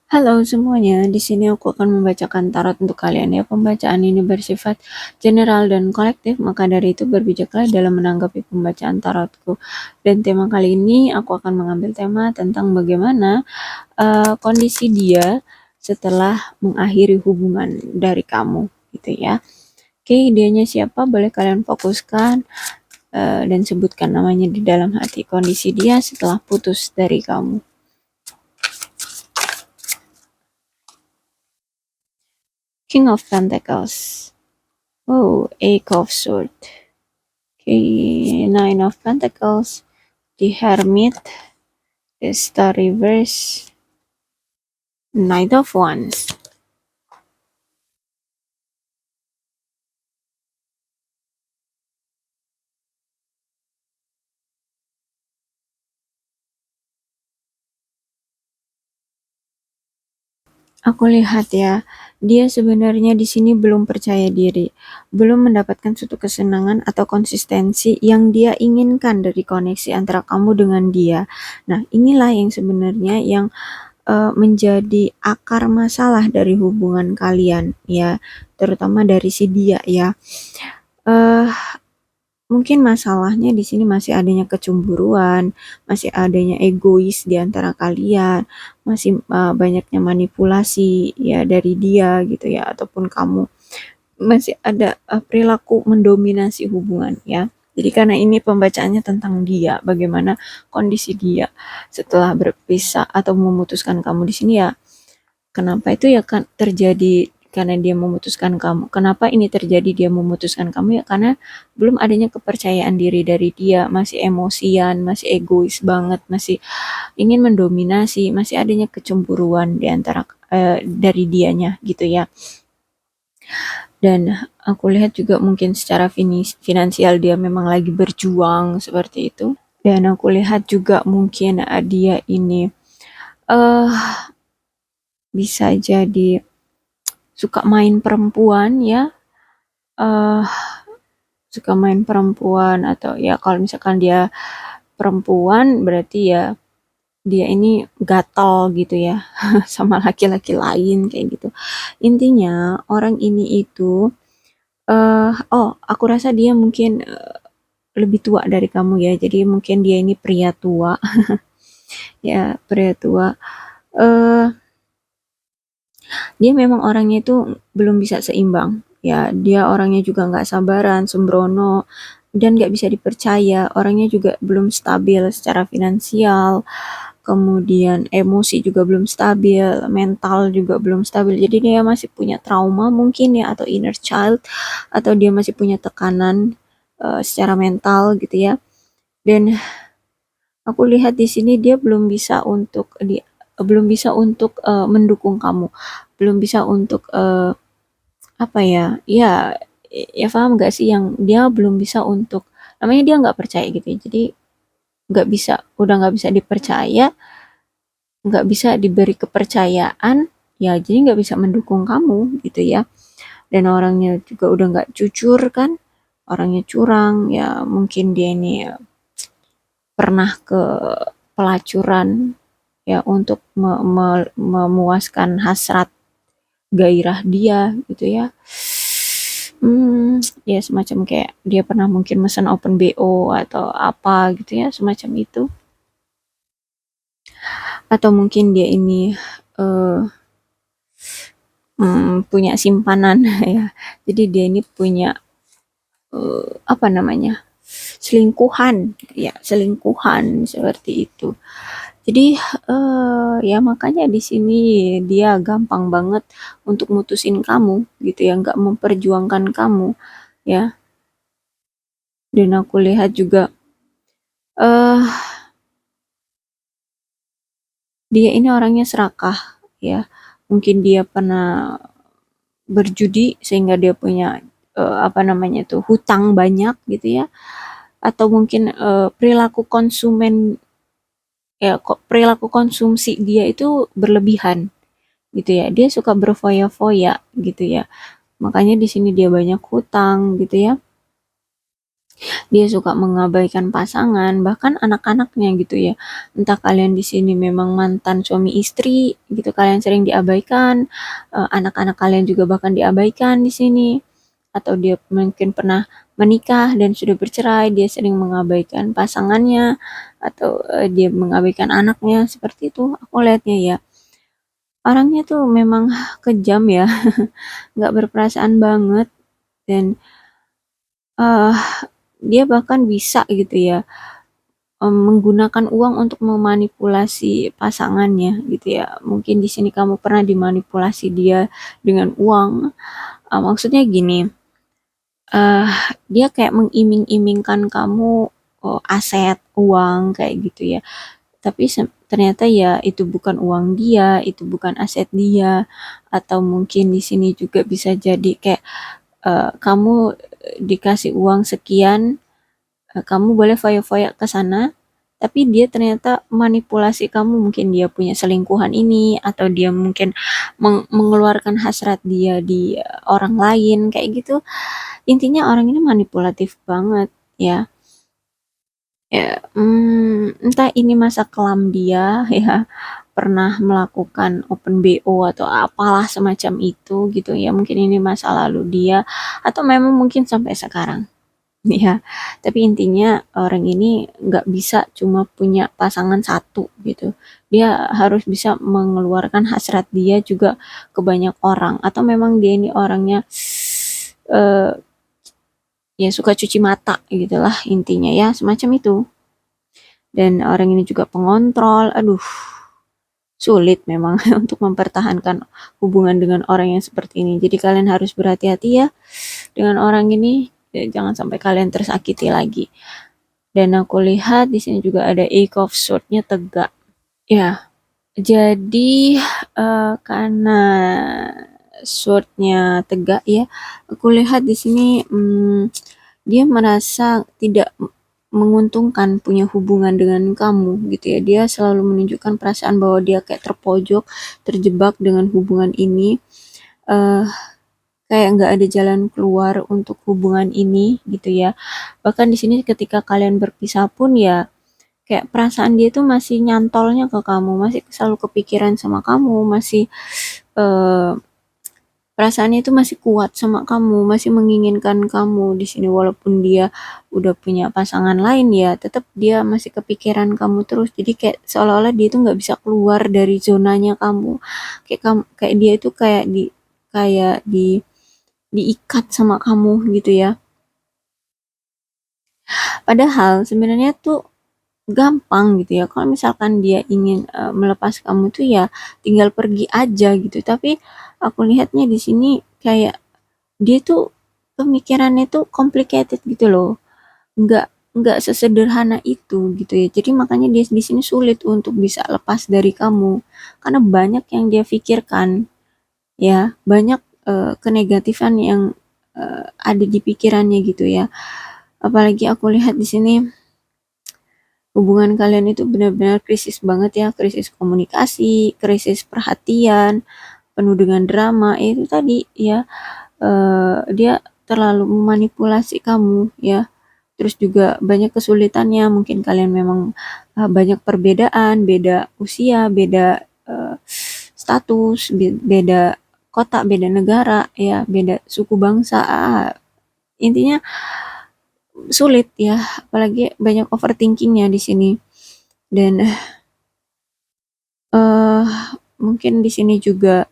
Halo semuanya, di sini aku akan membacakan tarot untuk kalian ya. Pembacaan ini bersifat general dan kolektif, maka dari itu berbijaklah dalam menanggapi pembacaan tarotku. Dan tema kali ini aku akan mengambil tema tentang bagaimana kondisi dia setelah mengakhiri hubungan dari kamu, gitu ya. Oke, dianya siapa? Boleh kalian fokuskan dan sebutkan namanya di dalam hati. Kondisi dia setelah putus dari kamu. King of Pentacles. Oh, Eight of Swords. Okay, Nine of Pentacles, the Hermit, the Star Reverse, Knight of Wands. Aku lihat ya, dia sebenarnya di sini belum percaya diri, belum mendapatkan suatu kesenangan atau konsistensi yang dia inginkan dari koneksi antara kamu dengan dia. Nah, inilah yang sebenarnya yang menjadi akar masalah dari hubungan kalian ya, terutama dari si dia ya. Eh Mungkin masalahnya di sini masih adanya kecemburuan, masih adanya egois di antara kalian, masih banyaknya manipulasi ya dari dia gitu ya, ataupun kamu masih ada perilaku mendominasi hubungan ya. Jadi karena ini pembacaannya tentang dia, bagaimana kondisi dia setelah berpisah atau memutuskan kamu di sini ya. Kenapa itu ya kan terjadi karena dia memutuskan kamu. Kenapa ini terjadi dia memutuskan kamu ya karena belum adanya kepercayaan diri dari dia, masih emosian, masih egois banget, masih ingin mendominasi, masih adanya kecemburuan di antara dari dianya gitu ya. Dan aku lihat juga mungkin secara finansial dia memang lagi berjuang seperti itu. Dan aku lihat juga mungkin dia ini uh, bisa jadi suka main perempuan ya, uh, suka main perempuan atau ya kalau misalkan dia perempuan berarti ya dia ini gatal gitu ya sama laki-laki lain kayak gitu. Intinya orang ini itu oh aku rasa dia mungkin lebih tua dari kamu ya. Jadi mungkin dia ini pria tua ya, pria tua. eh Dia memang orangnya itu belum bisa seimbang. Ya, dia orangnya juga nggak sabaran, sembrono, dan nggak bisa dipercaya. Orangnya juga belum stabil secara finansial, kemudian emosi juga belum stabil, mental juga belum stabil. Jadi dia masih punya trauma mungkin ya, atau inner child, atau dia masih punya tekanan secara mental gitu ya. Dan aku lihat di sini dia belum bisa untuk mendukung kamu, belum bisa untuk apa ya, ya ya paham gak sih yang dia belum bisa untuk namanya dia nggak percaya gitu ya. Jadi nggak bisa, udah nggak bisa dipercaya, nggak bisa diberi kepercayaan, ya jadi nggak bisa mendukung kamu gitu ya. Dan orangnya juga udah nggak jujur kan, orangnya curang ya, mungkin dia ini ya, pernah ke pelacuran ya untuk memuaskan hasrat gairah dia gitu ya. Ya semacam kayak dia pernah mungkin mesen open BO atau apa gitu ya, semacam itu. Atau mungkin dia ini eh, punya simpanan ya. Jadi dia ini punya apa namanya? Selingkuhan, ya selingkuhan seperti itu. Jadi ya makanya di sini dia gampang banget untuk mutusin kamu gitu ya, nggak memperjuangkan kamu ya. Dan aku lihat juga eh dia ini orangnya serakah ya. Mungkin dia pernah berjudi sehingga dia punya apa namanya tuh hutang banyak gitu ya. Atau mungkin perilaku konsumen ya, kok perilaku konsumsi dia itu berlebihan gitu ya. Dia suka berfoya-foya gitu ya. Makanya di sini dia banyak hutang gitu ya. Dia suka mengabaikan pasangan, bahkan anak-anaknya gitu ya. Entah kalian di sini memang mantan suami istri gitu, kalian sering diabaikan, anak-anak kalian juga bahkan diabaikan di sini. Atau dia mungkin pernah menikah dan sudah bercerai, dia sering mengabaikan pasangannya atau dia mengabaikan anaknya, seperti itu aku lihatnya ya. Orangnya tuh memang kejam ya, nggak berperasaan banget dan eh dia bahkan bisa gitu ya menggunakan uang untuk memanipulasi pasangannya gitu ya. Mungkin di sini kamu pernah dimanipulasi dia dengan uang. Maksudnya gini, eh dia kayak mengiming-imingkan kamu aset, uang kayak gitu ya. Tapi ternyata ya itu bukan uang dia, itu bukan aset dia, atau mungkin di sini juga bisa jadi kayak kamu dikasih uang sekian, kamu boleh foya-foya ke sana, tapi dia ternyata manipulasi kamu, mungkin dia punya selingkuhan ini, atau dia mungkin mengeluarkan hasrat dia di orang lain, kayak gitu. Intinya orang ini manipulatif banget, ya. Ya, entah ini masa kelam dia, ya, pernah melakukan open BO atau apalah semacam itu, gitu ya. Mungkin ini masa lalu dia, atau memang mungkin sampai sekarang. Ya, tapi intinya orang ini nggak bisa cuma punya pasangan satu gitu. Dia harus bisa mengeluarkan hasrat dia juga ke banyak orang. Atau memang dia ini orangnya eh ya suka cuci mata gitulah intinya ya, semacam itu. Dan orang ini juga pengontrol. Aduh, sulit memang untuk mempertahankan hubungan dengan orang yang seperti ini. Jadi kalian harus berhati-hati ya dengan orang ini. Ya, jangan sampai kalian tersakiti lagi. Dan aku lihat di sini juga ada Eight of Swords-nya tegak. Ya, jadi karena sword-nya tegak ya, aku lihat di sini dia merasa tidak menguntungkan punya hubungan dengan kamu gitu ya. Dia selalu menunjukkan perasaan bahwa dia kayak terpojok, terjebak dengan hubungan ini. eh Kayak nggak ada jalan keluar untuk hubungan ini gitu ya. Bahkan di sini ketika kalian berpisah pun ya kayak perasaan dia tuh masih nyantolnya ke kamu, masih selalu kepikiran sama kamu, masih eh, perasaannya itu masih kuat sama kamu, masih menginginkan kamu di sini walaupun dia udah punya pasangan lain ya, tetap dia masih kepikiran kamu terus. Jadi kayak seolah-olah dia tuh nggak bisa keluar dari zonanya kamu. Kayak kamu, kayak dia itu kayak diikat sama kamu gitu ya. Padahal sebenarnya tuh gampang gitu ya. Kalau misalkan dia ingin melepas kamu tuh ya tinggal pergi aja gitu. Tapi aku lihatnya di sini kayak dia tuh pemikirannya tuh complicated gitu loh. Nggak sesederhana itu gitu ya. Jadi makanya dia di sini sulit untuk bisa lepas dari kamu karena banyak yang dia pikirkan ya, banyak kenegatifan yang ada di pikirannya gitu ya. Apalagi aku lihat di sini hubungan kalian itu benar-benar krisis banget ya, krisis komunikasi, krisis perhatian, penuh dengan drama. Itu tadi ya, dia terlalu memanipulasi kamu ya. Terus juga banyak kesulitannya, mungkin kalian memang banyak perbedaan, beda usia, beda status, beda kota, beda negara ya, beda suku bangsa. Intinya sulit ya, apalagi banyak overthinkingnya di sini. Dan eh mungkin di sini juga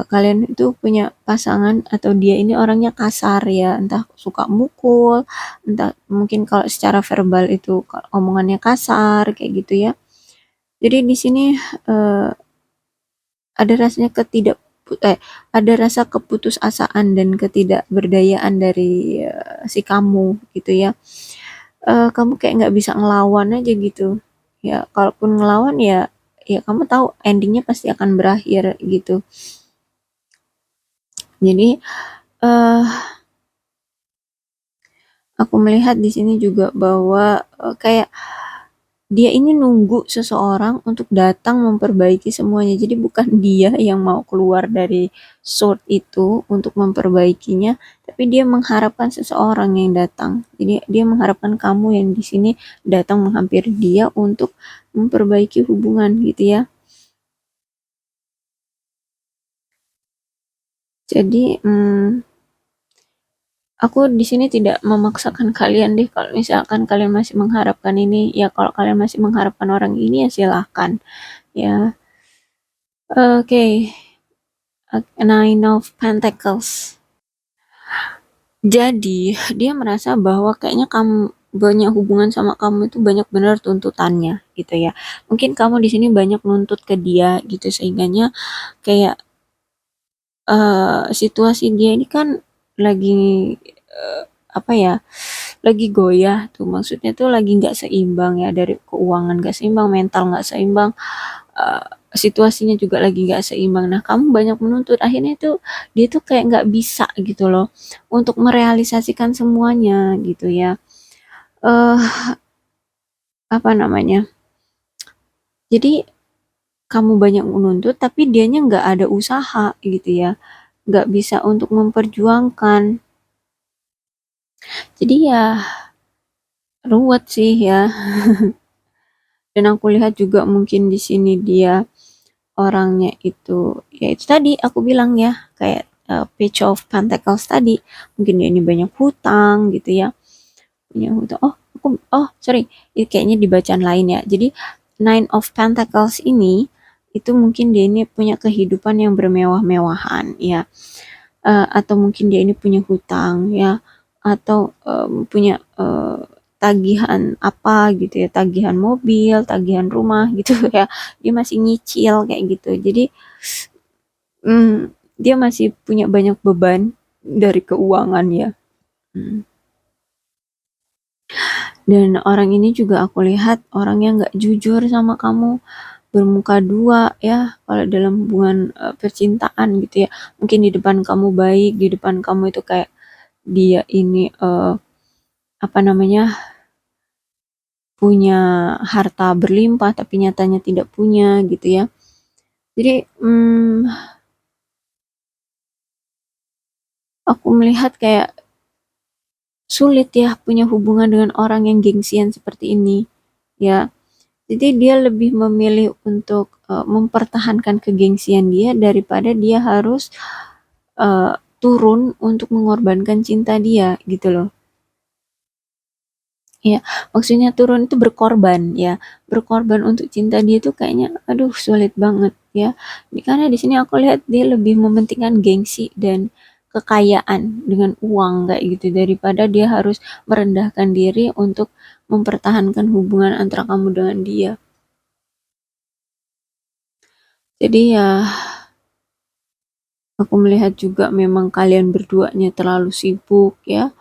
kalian itu punya pasangan atau dia ini orangnya kasar ya, entah suka mukul, entah mungkin kalau secara verbal itu omongannya kasar kayak gitu ya. Jadi di sini eh, ada rasanya ada rasa keputusasaan dan ketidakberdayaan dari si kamu gitu ya. Kamu kayak nggak bisa ngelawan aja gitu. Ya, kalaupun ngelawan ya, ya kamu tahu endingnya pasti akan berakhir gitu. Jadi eh aku melihat di sini juga bahwa kayak dia ini nunggu seseorang untuk datang memperbaiki semuanya. Jadi bukan dia yang mau keluar dari short itu untuk memperbaikinya, tapi dia mengharapkan seseorang yang datang. Jadi dia mengharapkan kamu yang di sini datang menghampiri dia untuk memperbaiki hubungan gitu ya. Jadi aku di sini tidak memaksakan kalian deh, kalau misalkan kalian masih mengharapkan ini, ya kalau kalian masih mengharapkan orang ini ya silahkan ya. Oke, Nine of Pentacles. Jadi dia merasa bahwa kayaknya kamu banyak hubungan sama kamu itu banyak benar tuntutannya gitu ya. Mungkin kamu di sini banyak nuntut ke dia gitu sehingganya kayak situasi dia ini kan lagi eh, apa ya, lagi goyah tuh, maksudnya tuh lagi nggak seimbang ya, dari keuangan nggak seimbang, mental nggak seimbang, eh, situasinya juga lagi nggak seimbang. Nah kamu banyak menuntut, akhirnya tuh dia tuh kayak nggak bisa gitu loh untuk merealisasikan semuanya gitu ya. eh Apa namanya, jadi kamu banyak menuntut tapi dianya nggak ada usaha gitu ya, nggak bisa untuk memperjuangkan. Jadi ya ruwet sih ya. Dan aku lihat juga mungkin di sini dia orangnya itu, ya itu tadi aku bilang ya, kayak Page of Pentacles tadi, mungkin dia ini banyak hutang gitu ya, punya hutang. Oh sorry, ini kayaknya di bacaan lain ya. Jadi Nine of Pentacles ini itu mungkin dia ini punya kehidupan yang bermewah-mewahan ya. Atau mungkin dia ini punya hutang ya, atau punya tagihan apa gitu ya, tagihan mobil, tagihan rumah gitu ya, dia masih nyicil kayak gitu. Jadi dia masih punya banyak beban dari keuangan ya. Hmm. Dan orang ini juga aku lihat orang yang nggak jujur sama kamu, bermuka dua ya kalau dalam hubungan percintaan gitu ya. Mungkin di depan kamu baik, di depan kamu itu kayak dia ini apa namanya, punya harta berlimpah tapi nyatanya tidak punya gitu ya. Jadi aku melihat kayak sulit ya punya hubungan dengan orang yang gengsian seperti ini ya. Jadi dia lebih memilih untuk mempertahankan kegengsian dia daripada dia harus uh, turun untuk mengorbankan cinta dia gitu loh. Ya, maksudnya turun itu berkorban ya, berkorban untuk cinta dia tuh kayaknya, aduh sulit banget ya. Karena di sini aku lihat dia lebih mementingkan gengsi dan kekayaan dengan uang kayak gitu daripada dia harus merendahkan diri untuk mempertahankan hubungan antara kamu dengan dia. Jadi ya aku melihat juga memang kalian berduanya terlalu sibuk ya,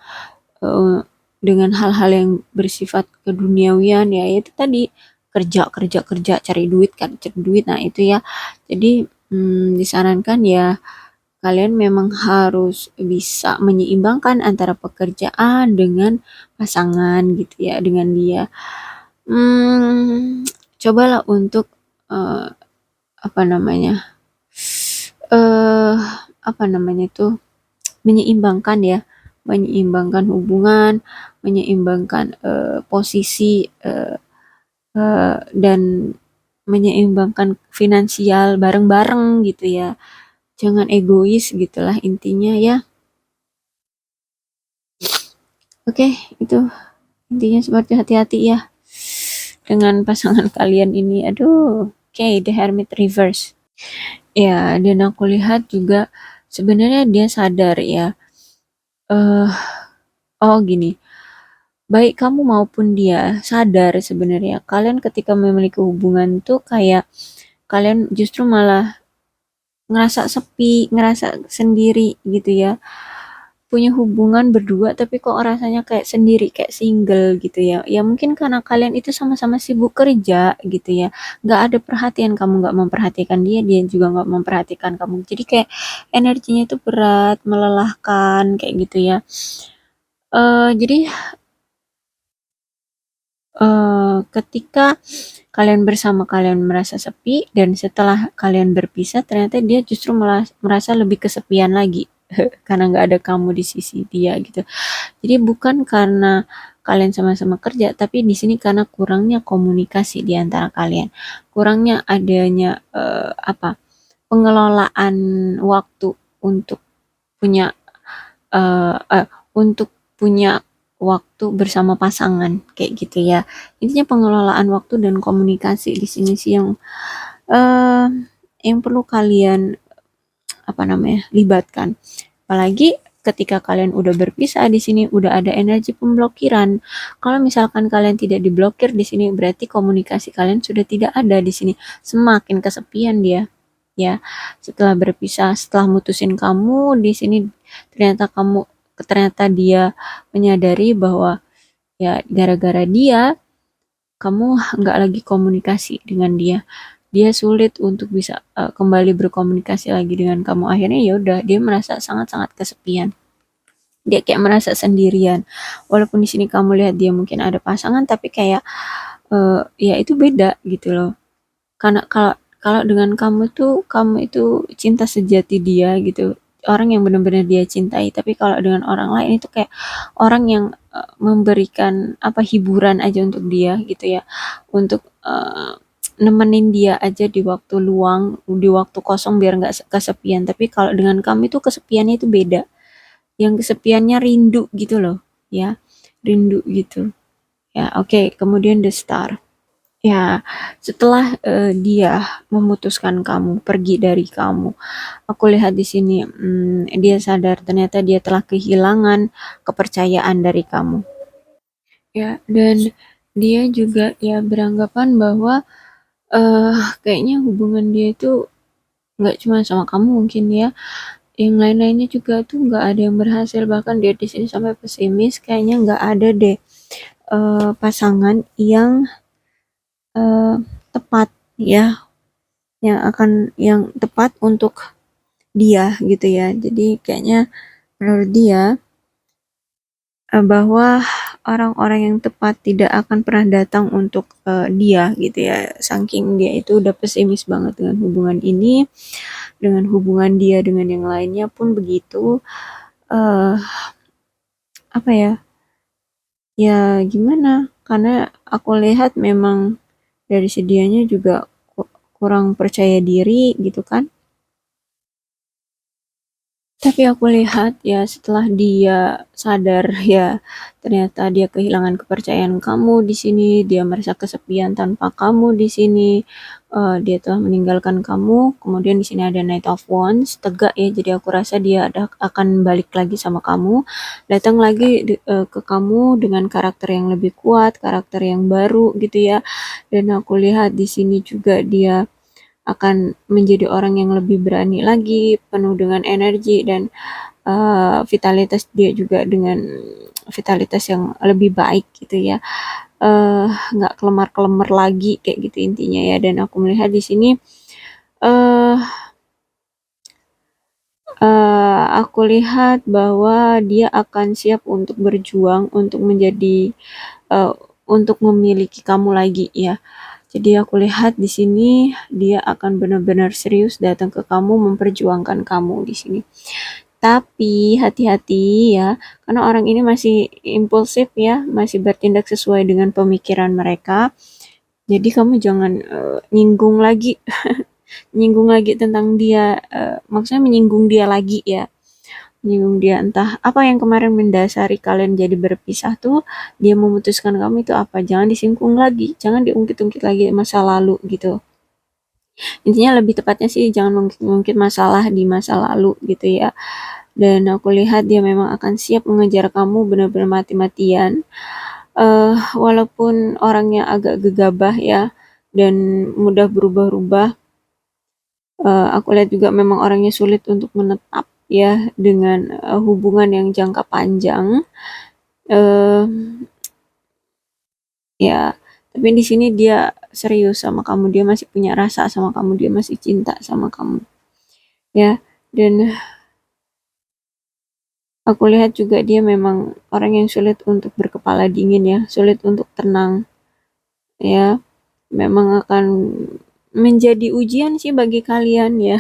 eh, dengan hal-hal yang bersifat keduniawian ya, itu tadi kerja kerja kerja cari duit kan, cari duit, nah itu ya. Jadi disarankan ya kalian memang harus bisa menyeimbangkan antara pekerjaan dengan pasangan gitu ya, dengan dia. Cobalah untuk eh, apa namanya, eh apa namanya itu, menyeimbangkan ya, menyeimbangkan hubungan, menyeimbangkan posisi dan menyeimbangkan finansial bareng-bareng gitu ya. Jangan egois gitulah intinya ya. Oke, itu intinya, seperti hati-hati ya dengan pasangan kalian ini. Aduh. Oke, The Hermit Reverse. Ya, dan aku lihat juga sebenarnya dia sadar ya. eh oh gini, baik kamu maupun dia sadar sebenarnya kalian ketika memiliki hubungan tuh kayak kalian justru malah ngerasa sepi, ngerasa sendiri gitu ya. Punya hubungan berdua tapi kok rasanya kayak sendiri, kayak single gitu ya. Ya mungkin karena kalian itu sama-sama sibuk kerja gitu ya. Nggak ada perhatian, kamu nggak memperhatikan dia, dia juga nggak memperhatikan kamu. Jadi kayak energinya itu berat, melelahkan kayak gitu ya. Jadi ketika kalian bersama kalian merasa sepi dan setelah kalian berpisah ternyata dia justru merasa lebih kesepian lagi karena nggak ada kamu di sisi dia gitu. Jadi bukan karena kalian sama-sama kerja, tapi di sini karena kurangnya komunikasi di antara kalian, kurangnya adanya pengelolaan waktu untuk punya untuk punya waktu bersama pasangan kayak gitu ya. Intinya pengelolaan waktu dan komunikasi di sini sih eh, yang perlu kalian libatkan. Apalagi ketika kalian udah berpisah di sini udah ada energi pemblokiran. Kalau misalkan kalian tidak diblokir di sini berarti komunikasi kalian sudah tidak ada di sini. Semakin kesepian dia. Ya, setelah berpisah, setelah mutusin kamu di sini ternyata dia menyadari bahwa ya gara-gara dia kamu nggak lagi komunikasi dengan dia, dia sulit untuk bisa kembali berkomunikasi lagi dengan kamu. Akhirnya ya udah dia merasa sangat-sangat kesepian, dia kayak merasa sendirian. Walaupun di sini kamu lihat dia mungkin ada pasangan tapi kayak ya itu beda gitu loh. Karena kalau kalau dengan kamu itu cinta sejati dia gitu, orang yang benar-benar dia cintai. Tapi kalau dengan orang lain itu kayak orang yang memberikan hiburan aja untuk dia gitu ya, untuk nemenin dia aja di waktu luang, di waktu kosong biar nggak kesepian. Tapi kalau dengan kamu itu kesepiannya itu beda, yang kesepiannya rindu gitu loh ya, rindu gitu ya. Oke, kemudian The Star. Ya, setelah dia memutuskan kamu, pergi dari kamu, aku lihat di sini dia sadar ternyata dia telah kehilangan kepercayaan dari kamu. Ya, dan dia juga ya beranggapan bahwa kayaknya hubungan dia itu nggak cuma sama kamu mungkin ya, yang lain-lainnya juga tuh nggak ada yang berhasil. Bahkan dia di sini sampai pesimis, kayaknya nggak ada deh pasangan yang eh, tepat ya, yang tepat untuk dia gitu ya. Jadi kayaknya menurut dia bahwa orang-orang yang tepat tidak akan pernah datang untuk dia gitu ya. Saking dia itu udah pesimis banget dengan hubungan ini, dengan hubungan dia dengan yang lainnya pun begitu. eh Apa ya? Ya gimana? Karena aku lihat memang dari sedianya juga kurang percaya diri gitu kan. Tapi aku lihat ya setelah dia sadar ya ternyata dia kehilangan kepercayaan kamu di sini, dia merasa kesepian tanpa kamu di sini, dia telah meninggalkan kamu. Kemudian di sini ada Knight of Wands, tegak ya. Jadi aku rasa dia akan balik lagi sama kamu, datang lagi ke kamu dengan karakter yang lebih kuat, karakter yang baru gitu ya. Dan aku lihat di sini juga dia akan menjadi orang yang lebih berani lagi, penuh dengan energi dan vitalitas dia juga dengan vitalitas yang lebih baik gitu ya. Nggak kelemar-kelemar lagi kayak gitu intinya ya. Dan aku melihat di sini eh aku lihat bahwa dia akan siap untuk berjuang untuk menjadi eh, untuk memiliki kamu lagi ya. Jadi aku lihat di sini dia akan benar-benar serius datang ke kamu, memperjuangkan kamu di sini. Tapi hati-hati ya, karena orang ini masih impulsif ya, masih bertindak sesuai dengan pemikiran mereka. Jadi kamu jangan nyinggung lagi, nyinggung lagi tentang dia, maksudnya menyinggung dia lagi ya. Menyinggung dia, entah apa yang kemarin mendasari kalian jadi berpisah tuh, dia memutuskan kamu itu apa. Jangan disinggung lagi, jangan diungkit-ungkit lagi masa lalu gitu. Intinya lebih tepatnya sih jangan mengungkit masalah di masa lalu gitu ya. Dan aku lihat dia memang akan siap mengejar kamu benar-benar mati-matian. Walaupun orangnya agak gegabah ya dan mudah berubah-ubah, aku lihat juga memang orangnya sulit untuk menetap ya dengan hubungan yang jangka panjang. Eh Ya, tapi di sini dia serius sama kamu, dia masih punya rasa sama kamu, dia masih cinta sama kamu. Ya, dan aku lihat juga dia memang orang yang sulit untuk berkepala dingin ya, sulit untuk tenang. ya. Memang akan menjadi ujian sih bagi kalian ya.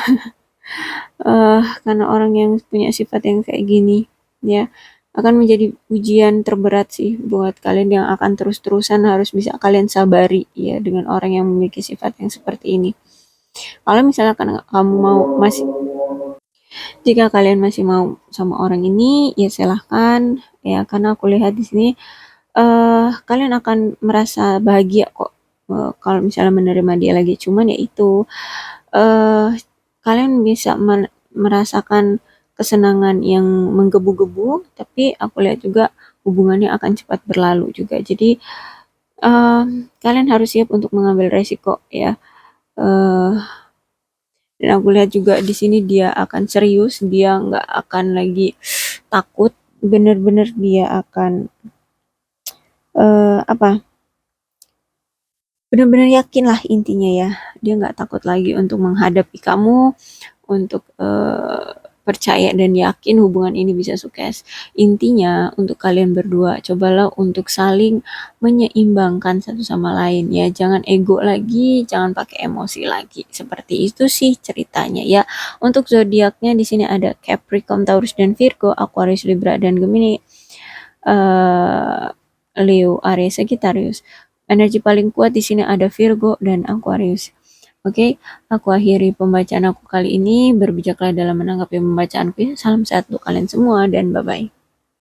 Karena orang yang punya sifat yang kayak gini ya, akan menjadi ujian terberat sih buat kalian yang akan terus-terusan harus bisa kalian sabari ya dengan orang yang memiliki sifat yang seperti ini. Kalau misalkan kamu mau masih jika kalian masih mau sama orang ini, ya silahkan ya, karena aku lihat di sini kalian akan merasa bahagia kok kalau misalnya menerima dia lagi. Cuman ya itu eh kalian bisa merasakan kesenangan yang menggebu-gebu, tapi aku lihat juga hubungannya akan cepat berlalu juga. Jadi eh kalian harus siap untuk mengambil resiko ya. eh dan aku lihat juga di sini dia akan serius, dia nggak akan lagi takut, bener-bener dia akan apa, bener-bener yakin lah intinya ya, dia nggak takut lagi untuk menghadapi kamu, untuk percaya dan yakin hubungan ini bisa sukses. Intinya untuk kalian berdua cobalah untuk saling menyeimbangkan satu sama lain ya, jangan ego lagi, jangan pakai emosi lagi. Seperti itu sih ceritanya ya. Untuk zodiaknya di sini ada Capricorn, Taurus dan Virgo, Aquarius, Libra dan Gemini, eh Leo, Aries, Sagittarius. Energi paling kuat di sini ada Virgo dan Aquarius. Oke, aku akhiri pembacaan aku kali ini. Berbijaklah dalam menanggapi pembacaanku. Salam sehat untuk kalian semua dan bye-bye.